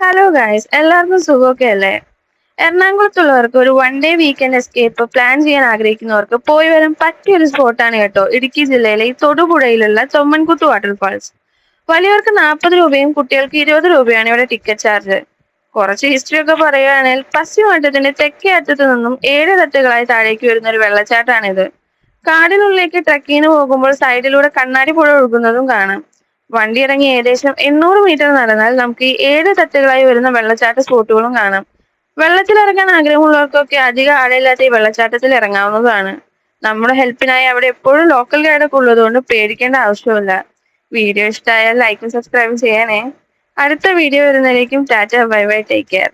Hello guys, എല്ലാവർക്കും സുഖമൊക്കെ അല്ലേ? എറണാകുളത്തുള്ളവർക്ക് ഒരു one day weekend escape plan ചെയ്യാൻ ആഗ്രഹിക്കുന്നവർക്ക് പോയി വരാൻ പറ്റിയൊരു സ്പോട്ടാണ് കേട്ടോ ഇടുക്കി ജില്ലയിലെ ഈ തൊടുപുഴയിലുള്ള തൊമ്മൻകുത്ത് വാട്ടർഫാൾസ്. വലിയവർക്ക് 40 രൂപയും കുട്ടികൾക്ക് 20 രൂപയാണ് ഇവിടെ ടിക്കറ്റ് ചാർജ്. കുറച്ച് ഹിസ്റ്ററി ഒക്കെ പറയുകയാണെങ്കിൽ പശ്ചിമഘട്ടത്തിന്റെ തെക്കേ അറ്റത്തു നിന്നും 7 തട്ടുകളായി താഴേക്ക് വരുന്ന ഒരു വെള്ളച്ചാട്ടമാണിത്. കാടിനുള്ളിലേക്ക് ട്രക്കിങ്ങിന് പോകുമ്പോൾ സൈഡിലൂടെ കണ്ണാടി പുഴ ഒഴുകുന്നതും കാണാം. വണ്ടി ഇറങ്ങി ഏകദേശം 800 മീറ്റർ നടന്നാൽ നമുക്ക് ഈ 7 തട്ടുകളായി വരുന്ന വെള്ളച്ചാട്ട സ്പോട്ടുകളും കാണാം. വെള്ളത്തിലിറങ്ങാൻ ആഗ്രഹമുള്ളവർക്കൊക്കെ അധികം ആഴമില്ലാത്ത ഈ വെള്ളച്ചാട്ടത്തിൽ ഇറങ്ങാവുന്നതാണ്. നമ്മുടെ ഹെൽപ്പിനായി അവിടെ എപ്പോഴും ലോക്കൽ ഗൈഡൊക്കെ ഉള്ളതുകൊണ്ട് പേടിക്കേണ്ട ആവശ്യമില്ല. വീഡിയോ ഇഷ്ടമായാൽ ലൈക്കും സബ്സ്ക്രൈബും ചെയ്യണേ. അടുത്ത വീഡിയോ വരുന്നതിലേക്കും tata bye bye, take care.